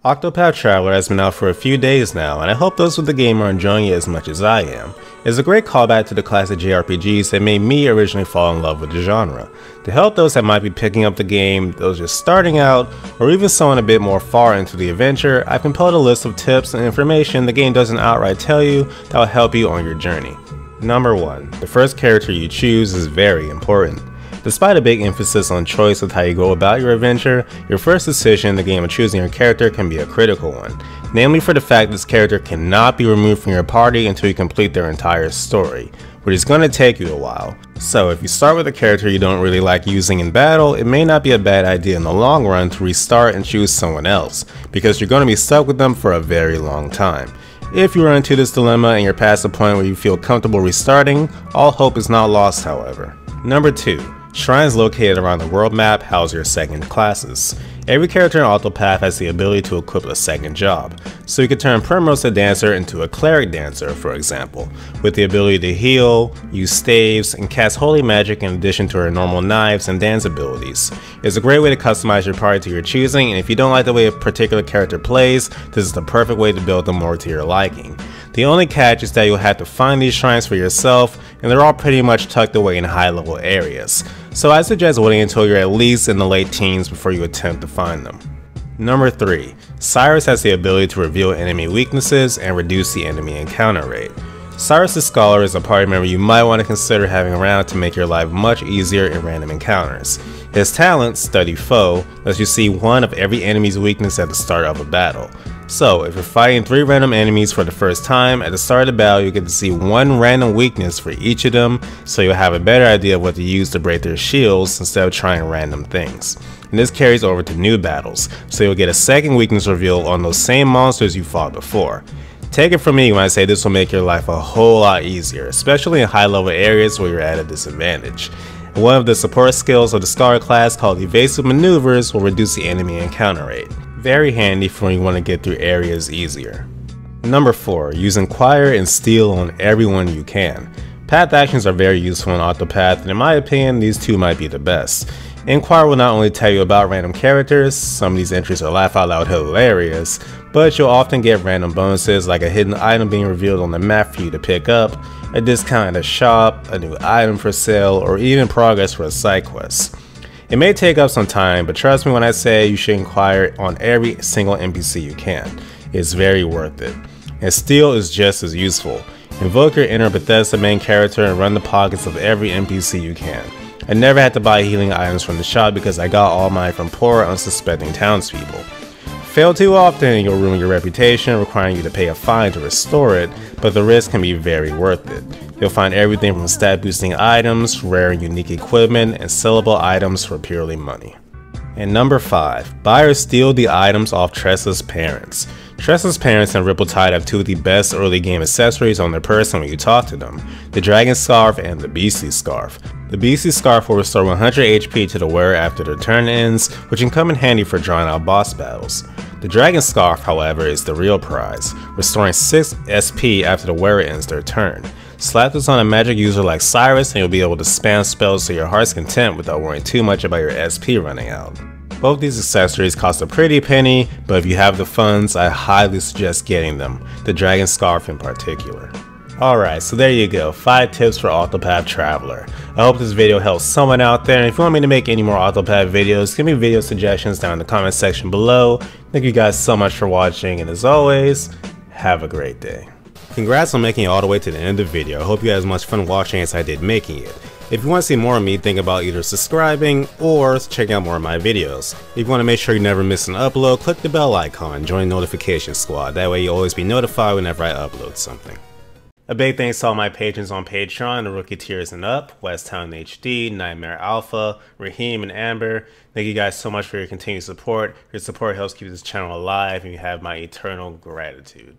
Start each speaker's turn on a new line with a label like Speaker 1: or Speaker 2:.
Speaker 1: Octopath Traveler has been out for a few days now, and I hope those with the game are enjoying it as much as I am. It's a great callback to the classic JRPGs that made me originally fall in love with the genre. To help those that might be picking up the game, those just starting out, or even someone a bit more far into the adventure, I've compiled a list of tips and information the game doesn't outright tell you that will help you on your journey. Number 1. The first character you choose is very important. Despite a big emphasis on choice with how you go about your adventure, your first decision in the game of choosing your character can be a critical one, namely for the fact this character cannot be removed from your party until you complete their entire story, which is going to take you a while. So if you start with a character you don't really like using in battle, it may not be a bad idea in the long run to restart and choose someone else, because you're going to be stuck with them for a very long time. If you run into this dilemma and you're past the point where you feel comfortable restarting, all hope is not lost however. Number 2. Shrines located around the world map house your second classes. Every character in Octopath has the ability to equip a second job, so you can turn Primrose Dancer into a Cleric Dancer, for example, with the ability to heal, use staves, and cast holy magic in addition to her normal knives and dance abilities. It's a great way to customize your party to your choosing, and if you don't like the way a particular character plays, this is the perfect way to build them more to your liking. The only catch is that you'll have to find these shrines for yourself, and they're all pretty much tucked away in high level areas, so I suggest waiting until you're at least in the late teens before you attempt to find them. Number 3. Cyrus has the ability to reveal enemy weaknesses and reduce the enemy encounter rate. Cyrus the Scholar is a party member you might want to consider having around to make your life much easier in random encounters. His talent, Study Foe, lets you see one of every enemy's weakness at the start of a battle. So, if you're fighting 3 random enemies for the first time, at the start of the battle you get to see one random weakness for each of them, so you'll have a better idea of what to use to break their shields instead of trying random things. And this carries over to new battles, so you'll get a second weakness reveal on those same monsters you fought before. Take it from me when I say this will make your life a whole lot easier, especially in high level areas where you're at a disadvantage. One of the support skills of the Scholar class called Evasive Maneuvers will reduce the enemy encounter rate. Very handy for when you want to get through areas easier. Number 4. Use Inquire and Steal on everyone you can. Path actions are very useful in Octopath, and in my opinion these two might be the best. Inquire will not only tell you about random characters, some of these entries are laugh out loud hilarious, but you'll often get random bonuses like a hidden item being revealed on the map for you to pick up, a discount at a shop, a new item for sale, or even progress for a side quest. It may take up some time, but trust me when I say you should inquire on every single NPC you can. It's very worth it. And Steal is just as useful. Invoke your inner Bethesda main character and run the pockets of every NPC you can. I never had to buy healing items from the shop because I got all mine from poor, unsuspecting townspeople. Fail too often and you'll ruin your reputation, requiring you to pay a fine to restore it, but the risk can be very worth it. You'll find everything from stat boosting items, rare and unique equipment, and sellable items for purely money. And number 5. Buy or steal the items off TRESSA'S parents. TRESSA'S parents and Riptide have 2 of the best early game accessories on their person when you talk to them, the Dragon Scarf and the Beastly Scarf. The Beastly Scarf will restore 100 HP to the wearer after their turn ends, which can come in handy for drawing out boss battles. The Dragon Scarf, however, is the real prize, restoring 6 SP after the wearer ends their turn. Slap this on a magic user like Cyrus and you'll be able to spam spells to your heart's content without worrying too much about your SP running out. Both these accessories cost a pretty penny, but if you have the funds, I highly suggest getting them, the Dragon Scarf in particular. Alright, so there you go, 5 tips for Octopath Traveler. I hope this video helps someone out there, and if you want me to make any more Octopath videos, give me video suggestions down in the comment section below. Thank you guys so much for watching, and as always, have a great day. Congrats on making it all the way to the end of the video. I hope you had as much fun watching as I did making it. If you want to see more of me, think about either subscribing or checking out more of my videos. If you want to make sure you never miss an upload, click the bell icon, join the notification squad. That way you'll always be notified whenever I upload something. A big thanks to all my patrons on Patreon, the rookie tiers and up, Westtown HD, Nightmare Alpha, Raheem and Amber. Thank you guys so much for your continued support. Your support helps keep this channel alive and you have my eternal gratitude.